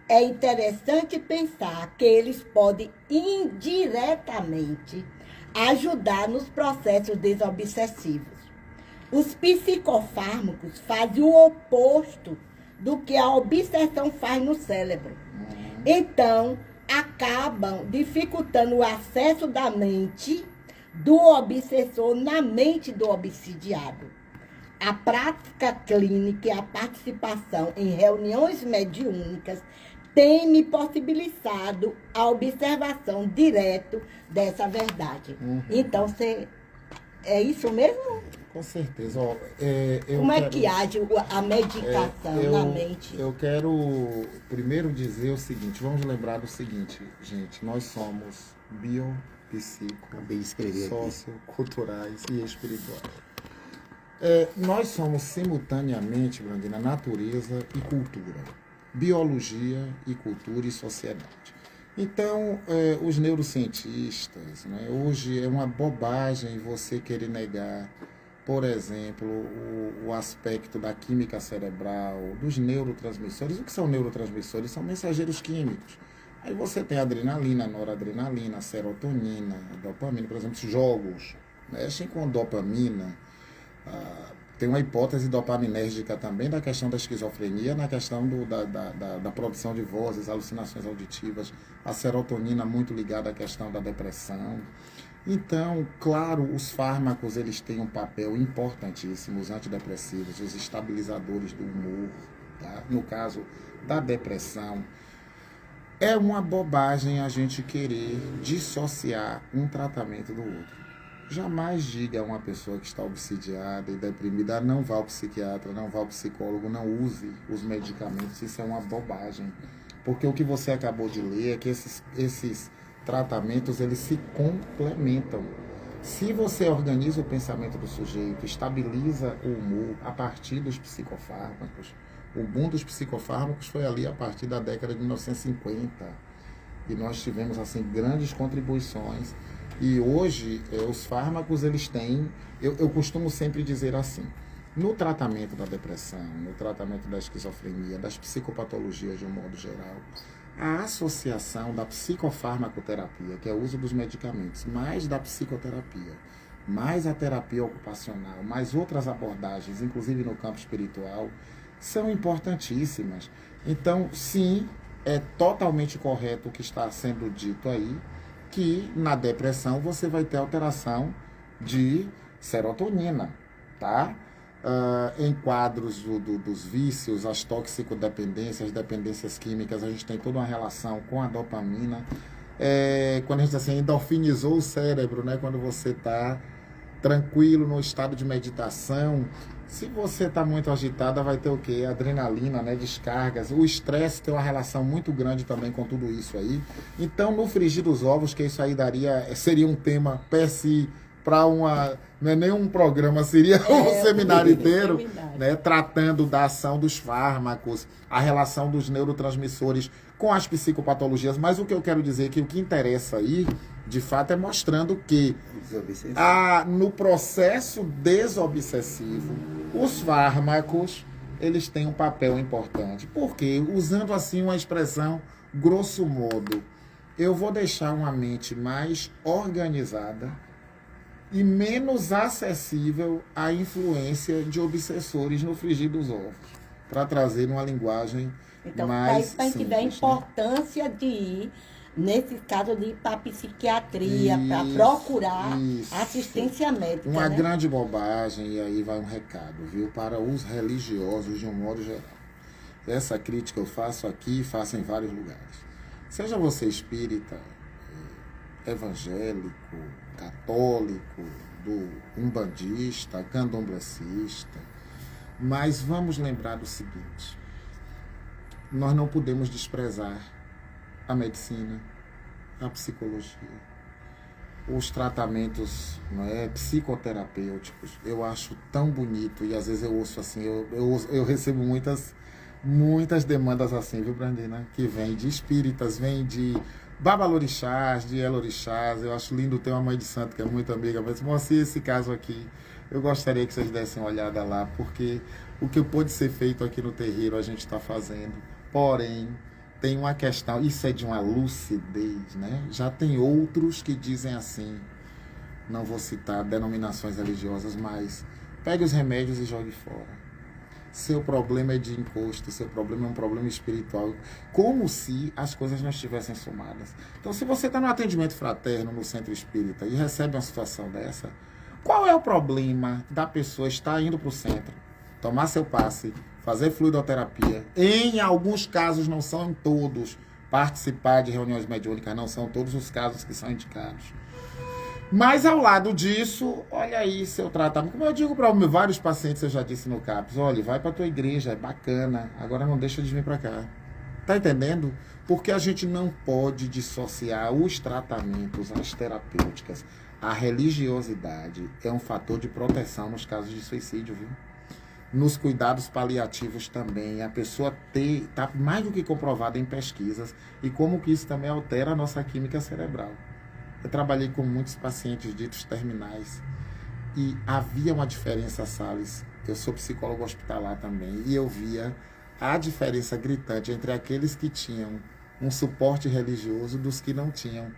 é interessante pensar que eles podem indiretamente ajudar nos processos desobsessivos. Os psicofármacos fazem o oposto do que a obsessão faz no cérebro. Então, acabam dificultando o acesso da mente do obsessor na mente do obsidiado. A prática clínica e a participação em reuniões mediúnicas tem me possibilitado a observação direta dessa verdade. Então, é isso mesmo? Com certeza. Ó, como é que age a medicação na mente? Eu quero primeiro dizer o seguinte, vamos lembrar do seguinte, gente, nós somos socioculturais e espirituais. Nós somos simultaneamente, Brandina, natureza e cultura, biologia e cultura e sociedade. Então, os neurocientistas, né, hoje é uma bobagem você querer negar, por exemplo, o aspecto da química cerebral, dos neurotransmissores. O que são neurotransmissores? São mensageiros químicos. Aí você tem adrenalina, noradrenalina, serotonina, dopamina, por exemplo, jogos mexem com dopamina. Tem uma hipótese dopaminérgica também da questão da esquizofrenia, na questão da produção de vozes, alucinações auditivas, a serotonina muito ligada à questão da depressão. Então, claro, os fármacos eles têm um papel importantíssimo, os antidepressivos, os estabilizadores do humor, tá? No caso da depressão. É uma bobagem a gente querer dissociar um tratamento do outro. Jamais diga a uma pessoa que está obsidiada e deprimida, não vá ao psiquiatra, não vá ao psicólogo, não use os medicamentos. Isso é uma bobagem. Porque o que você acabou de ler é que esses tratamentos, eles se complementam. Se você organiza o pensamento do sujeito, estabiliza o humor a partir dos psicofármacos, o boom dos psicofármacos foi ali a partir da década de 1950. E nós tivemos, assim, grandes contribuições. E hoje, os fármacos, eles têm... Eu costumo sempre dizer assim, no tratamento da depressão, no tratamento da esquizofrenia, das psicopatologias de um modo geral, a associação da psicofarmacoterapia, que é o uso dos medicamentos, mais da psicoterapia, mais a terapia ocupacional, mais outras abordagens, inclusive no campo espiritual, são importantíssimas. Então, sim, é totalmente correto o que está sendo dito aí, que na depressão você vai ter alteração de serotonina, tá? Em quadros dos vícios, as toxicodependências, as dependências químicas, a gente tem toda uma relação com a dopamina. Quando a gente assim, endorfinizou o cérebro, né? Quando você está tranquilo no estado de meditação, se você está muito agitada, vai ter o quê? Adrenalina, né? Descargas. O estresse tem uma relação muito grande também com tudo isso aí. Então, no frigir dos ovos, que isso aí seria um tema per si, para uma... Não é nem um programa, seria um seminário inteiro, né? Tratando da ação dos fármacos, a relação dos neurotransmissores com as psicopatologias. Mas o que eu quero dizer é que o que interessa aí, de fato, é mostrando que no processo desobsessivo, os fármacos, eles têm um papel importante. Porque, usando assim uma expressão grosso modo, eu vou deixar uma mente mais organizada e menos acessível à influência de obsessores no frigir dos ovos, para trazer uma linguagem mais simples. Então, a gente vê a importância de ir nesse caso de ir para a psiquiatria, para Isso, procurar isso. assistência médica. Uma né? grande bobagem, e aí vai um recado, viu? Para os religiosos de um modo geral. Essa crítica eu faço aqui e faço em vários lugares. Seja você espírita, evangélico, católico, do umbandista, candomblessista, mas vamos lembrar do seguinte: nós não podemos desprezar a medicina, a psicologia, os tratamentos, não é, psicoterapêuticos. Eu acho tão bonito, e às vezes eu ouço assim, eu recebo muitas demandas assim, viu, Brandina? Que vem de espíritas, vem de babalorixás, de elorixás. Eu acho lindo ter uma mãe de santo que é muito amiga, mas mostre esse caso aqui. Eu gostaria que vocês dessem uma olhada lá, porque o que pode ser feito aqui no terreiro a gente está fazendo. Porém, tem uma questão, isso é de uma lucidez, né? Já tem outros que dizem assim, não vou citar denominações religiosas, mas pegue os remédios e jogue fora. Seu problema é de encosto, seu problema é um problema espiritual, como se as coisas não estivessem somadas. Então, se você está no atendimento fraterno, no centro espírita, e recebe uma situação dessa, qual é o problema da pessoa estar indo para o centro, tomar seu passe, fazer fluidoterapia, em alguns casos, não são em todos, participar de reuniões mediúnicas, não são todos os casos que são indicados. Mas ao lado disso, olha aí seu tratamento. Como eu digo para vários pacientes, eu já disse no CAPS, olha, vai para tua igreja, é bacana, agora não deixa de vir para cá. Tá entendendo? Porque a gente não pode dissociar os tratamentos, as terapêuticas. A religiosidade é um fator de proteção nos casos de suicídio, viu? Nos cuidados paliativos também, a pessoa está mais do que comprovada em pesquisas e como que isso também altera a nossa química cerebral. Eu trabalhei com muitos pacientes ditos terminais e havia uma diferença, Salles. Eu sou psicólogo hospitalar também e eu via a diferença gritante entre aqueles que tinham um suporte religioso dos que não tinham,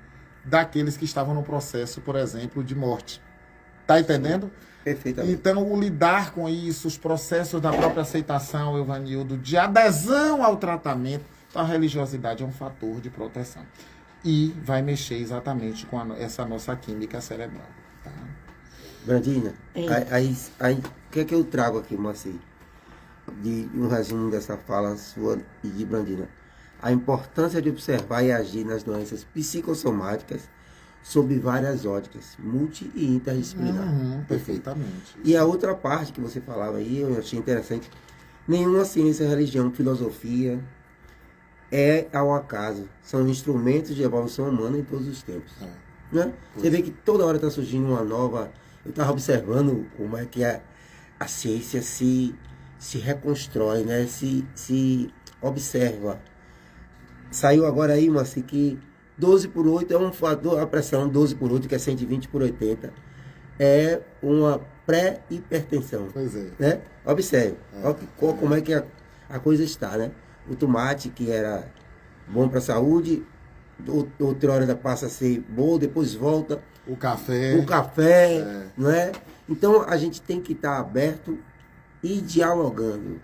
daqueles que estavam no processo, por exemplo, de morte. Tá entendendo? Perfeitamente. Então, o lidar com isso, os processos da própria aceitação, Evanildo, de adesão ao tratamento, a religiosidade é um fator de proteção. E vai mexer exatamente com essa nossa química cerebral. Tá? Brandina, aí, o que é que eu trago aqui, Moacir? De um resumo dessa fala sua e de Brandina. A importância de observar e agir nas doenças psicossomáticas sob várias óticas, multi e interdisciplinar. Perfeitamente. E a outra parte que você falava aí, eu achei interessante, nenhuma ciência, religião, filosofia é ao acaso. São instrumentos de evolução humana em todos os tempos. Né? Você vê que toda hora está surgindo uma nova... Eu estava observando como é que a ciência se reconstrói, né? se observa. Saiu agora aí, Moacir, que 12/8 é um fator, a pressão 12/8, que é 120/80, é uma pré-hipertensão. Pois é. Né? Observe, como é que a coisa está, né? O tomate, que era bom para a saúde, outra hora passa a ser bom, depois volta. O café. Não é? Então, a gente tem que estar aberto e dialogando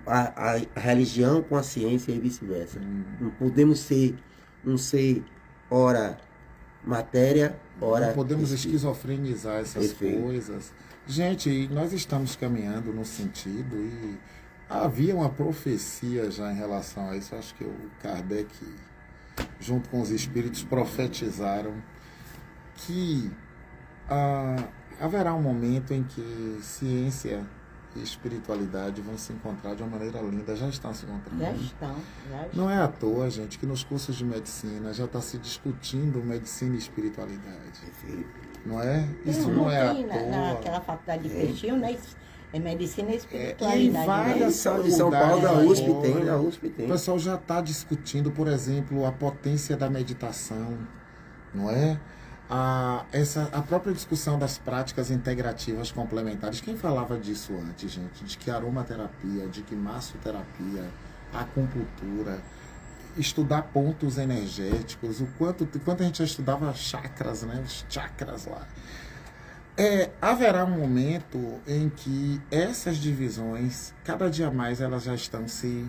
a religião com a ciência e vice-versa. Não podemos ser ora matéria, ora... Não podemos espírito. esquizofrenizar essas coisas. Gente, nós estamos caminhando no sentido e havia uma profecia já em relação a isso. Acho que o Kardec, junto com os espíritos, profetizaram que haverá um momento em que ciência e espiritualidade vão se encontrar de uma maneira linda. Já estão se encontrando. Já estão. Não é à toa, gente, que nos cursos de medicina já está se discutindo medicina e espiritualidade. Não é? Isso não é à toa. Naquela faculdade de Peixinho, né? É medicina e E espiritualidade. em várias De São Paulo, da faculdades USP tem, agora, na USP tem. O pessoal já está discutindo, por exemplo, a potência da meditação, não é? A própria discussão das práticas integrativas complementares. Quem falava disso antes, gente? De que aromaterapia, de que massoterapia, acupuntura, estudar pontos energéticos, o quanto a gente já estudava chakras, né? Os chakras lá. Haverá um momento em que essas divisões, cada dia mais, elas já estão se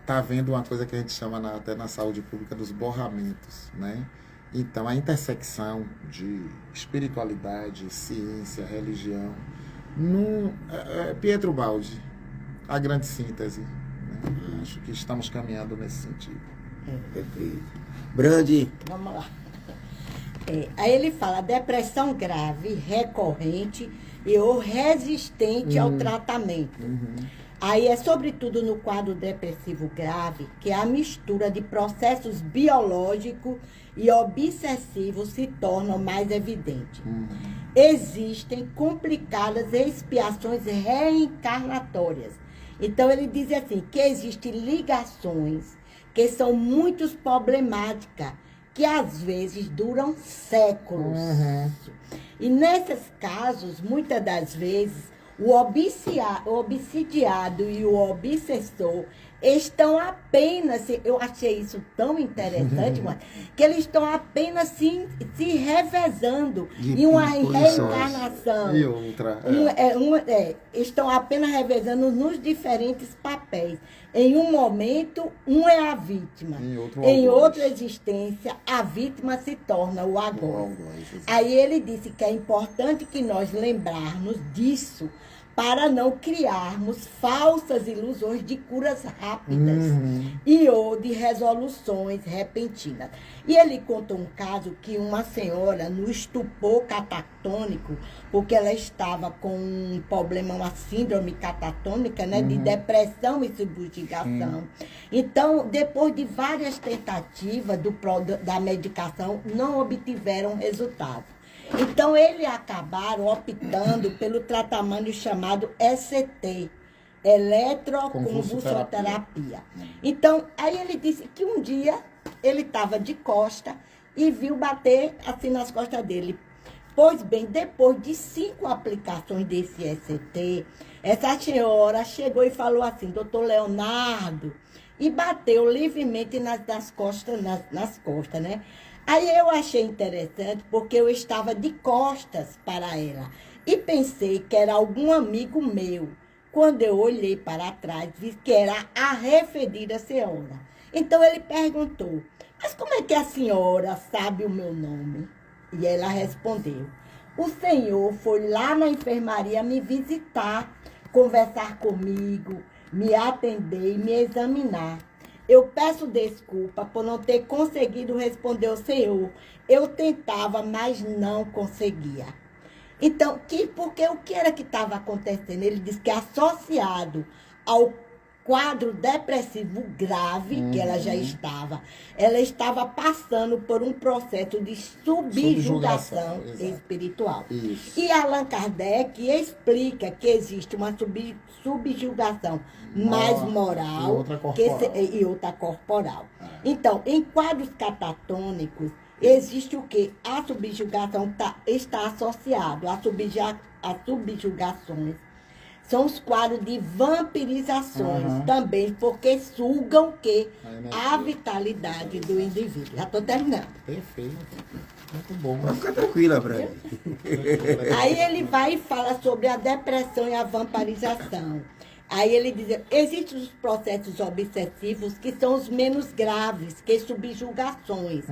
está havendo uma coisa que a gente chama até na saúde pública dos borramentos, né? Então, a intersecção de espiritualidade, ciência, religião, Pietro Baldi, a grande síntese, né? Acho que estamos caminhando nesse sentido. Perfeito. Brandi. Vamos lá. Aí ele fala depressão grave, recorrente e ou resistente ao tratamento. Aí é sobretudo no quadro depressivo grave que a mistura de processos biológicos e obsessivos se tornam mais evidente. Existem complicadas expiações reencarnatórias. Então ele diz assim, que existem ligações que são muito problemáticas, que às vezes duram séculos. E nesses casos, muitas das vezes, o obsidiado e o obsessor estão apenas, eu achei isso tão interessante, mas, que eles estão apenas se revezando em uma reencarnação. E outra. Estão apenas revezando nos diferentes papéis. Em um momento, um é a vítima. Em outra existência, a vítima se torna o algoz. Aí ele disse que é importante que nós lembrarmos disso para não criarmos falsas ilusões de curas rápidas ou de resoluções repentinas. E ele conta um caso que uma senhora, no estupor catatônico, porque ela estava com um problema, uma síndrome catatônica, né, de depressão e subjugação. Então, depois de várias tentativas da medicação, não obtiveram resultado. Então, eles acabaram optando pelo tratamento chamado ECT, eletroconvulsoterapia. Então, aí ele disse que um dia ele estava de costa e viu bater assim nas costas dele. Pois bem, depois de 5 aplicações desse ECT, essa senhora chegou e falou assim, doutor Leonardo, e bateu livremente nas costas, né? Aí eu achei interessante porque eu estava de costas para ela e pensei que era algum amigo meu. Quando eu olhei para trás, vi que era a referida senhora. Então ele perguntou, mas como é que a senhora sabe o meu nome? E ela respondeu, o senhor foi lá na enfermaria me visitar, conversar comigo, me atender e me examinar. Eu peço desculpa por não ter conseguido responder ao senhor. Eu tentava, mas não conseguia. Então, porque o que era que estava acontecendo? Ele disse que associado ao quadro depressivo grave que ela já estava, ela estava passando por um processo de subjugação espiritual. Isso. E Allan Kardec explica que existe uma subjugação mais moral e outra corporal. Então, em quadros catatônicos, existe o quê? A subjugação está associada às subjugações. São os quadros de vampirizações também, porque sugam o quê? A vitalidade do indivíduo. Já estou terminando. Perfeito. Muito bom. Pode ficar tranquila, Brandi. Aí ele vai e fala sobre a depressão e a vampirização. Aí ele diz, existem os processos obsessivos que são os menos graves, que subjugações,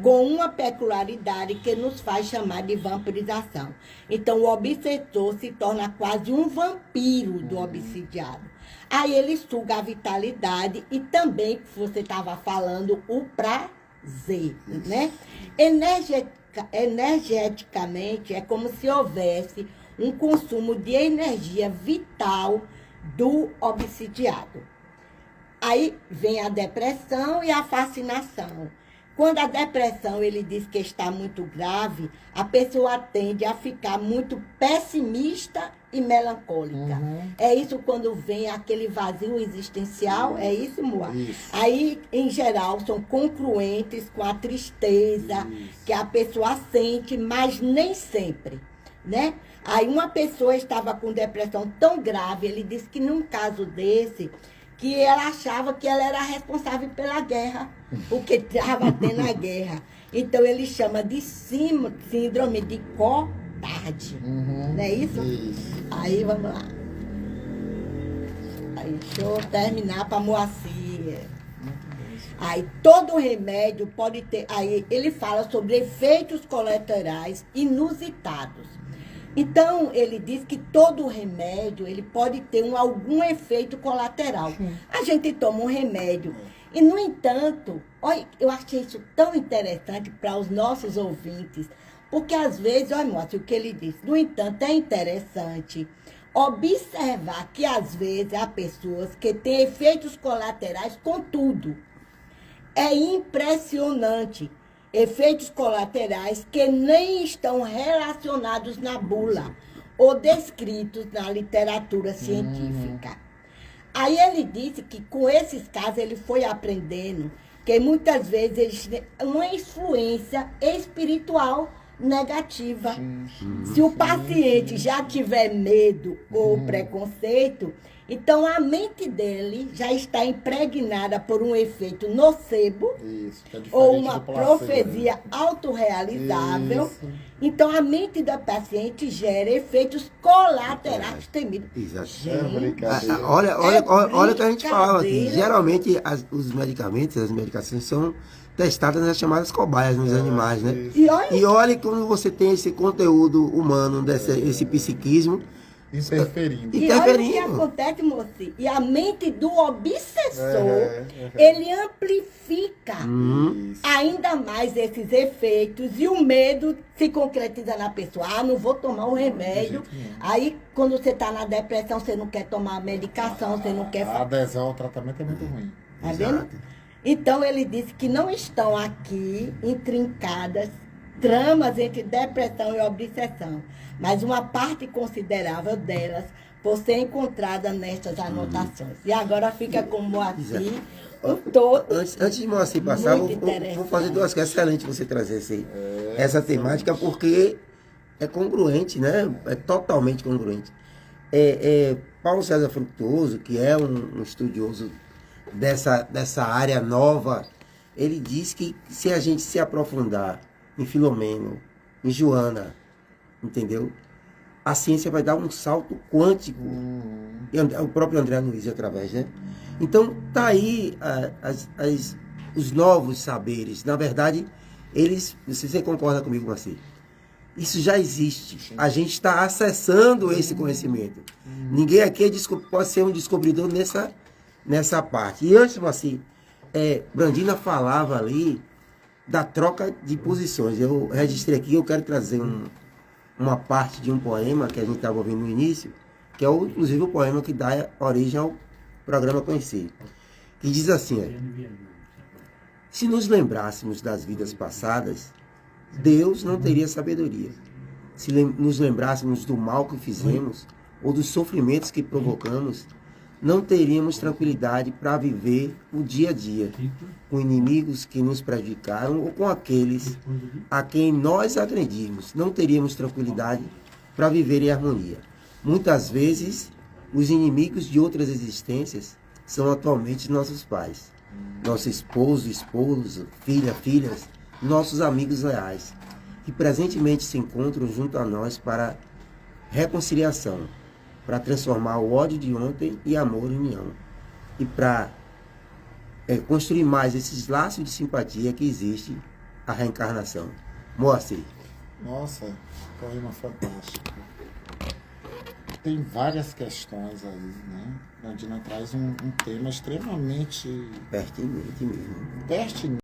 com uma peculiaridade que nos faz chamar de vampirização. Então, o obsessor se torna quase um vampiro do obsidiado. Aí ele suga a vitalidade e também, que você estava falando, o prazer, né? Energeticamente, é como se houvesse um consumo de energia vital do obsidiado. Aí vem a depressão e a fascinação. Quando a depressão, ele diz que está muito grave, a pessoa tende a ficar muito pessimista e melancólica. É isso quando vem aquele vazio existencial, é isso, Moa? Isso. Aí, em geral, são congruentes com a tristeza que a pessoa sente, mas nem sempre, né? Aí uma pessoa estava com depressão tão grave, ele disse que num caso desse, que ela achava que ela era responsável pela guerra, porque estava tendo a guerra. Então ele chama de síndrome de Cotard. Não é isso? Aí vamos lá. Aí deixa eu terminar para Moacir. Aí todo remédio pode ter. Aí ele fala sobre efeitos colaterais inusitados. Então, ele diz que todo remédio ele pode ter algum efeito colateral. A gente toma um remédio. E, no entanto, olha, eu achei isso tão interessante para os nossos ouvintes, porque às vezes, olha, Moacir, o que ele disse, no entanto, é interessante observar que às vezes há pessoas que têm efeitos colaterais com tudo. É impressionante. Efeitos colaterais que nem estão relacionados na bula ou descritos na literatura científica. Aí ele disse que com esses casos ele foi aprendendo que muitas vezes eles têm uma influência espiritual negativa. Se o paciente já tiver medo ou preconceito, então a mente dele já está impregnada por um efeito nocebo. Isso, que é diferente ou uma do placebo, profecia né? autorrealizável. Isso. Então, a mente da paciente gera efeitos colaterais temidos. Exato. É brincadeira. Olha o que a gente falava aqui. brincadeira. Geralmente, os medicamentos, as medicações são testadas nas chamadas cobaias, nos animais, né? Isso. E olha, E olha quando você tem esse conteúdo humano, esse psiquismo, Interferindo. e olha o que interferindo. acontece, moço. E a mente do obsessor, É. ele amplifica Isso. ainda mais esses efeitos e o medo se concretiza na pessoa. Ah, não vou tomar o remédio. jeito nenhum. Aí, quando você está na depressão, você não quer tomar a medicação, você não quer A adesão ao tratamento é muito ruim. Tá vendo? Então, ele disse que não estão aqui intrincadas tramas entre depressão e obsessão, mas uma parte considerável delas por ser encontrada nestas anotações. E agora fica com o Moacir, o todo. Antes de Moacir passar, Muito vou interessante. fazer duas coisas. Excelente você trazer essa temática, porque é congruente, né? É totalmente congruente. Paulo César Frutuoso, que é um estudioso dessa área nova, ele diz que se a gente se aprofundar em Filomeno, em Joana, entendeu? A ciência vai dar um salto quântico. E o próprio André Luiz através, né? Então, tá aí os novos saberes. Na verdade, você concorda comigo, Marci? Isso já existe. A gente está acessando esse conhecimento. Ninguém aqui pode ser um descobridor nessa parte. E antes, Marci, Brandina falava ali da troca de posições. Eu registrei aqui, eu quero trazer uma parte de um poema que a gente estava ouvindo no início, que é inclusive o poema que dá origem ao programa Conhecer, que diz assim: se nos lembrássemos das vidas passadas, Deus não teria sabedoria. Se nos lembrássemos do mal que fizemos ou dos sofrimentos que provocamos, não teríamos tranquilidade para viver o dia a dia, com inimigos que nos prejudicaram ou com aqueles a quem nós agredimos. Não teríamos tranquilidade para viver em harmonia. Muitas vezes, os inimigos de outras existências são atualmente nossos pais, nosso esposo, filhas, nossos amigos leais, que presentemente se encontram junto a nós para reconciliação, para transformar o ódio de ontem em amor e união. E para construir mais esses laços de simpatia que existe a reencarnação. Moacir. Nossa, poema fantástico. Tem várias questões aí, né? Brandina traz um tema extremamente Pertinente mesmo. pertinente.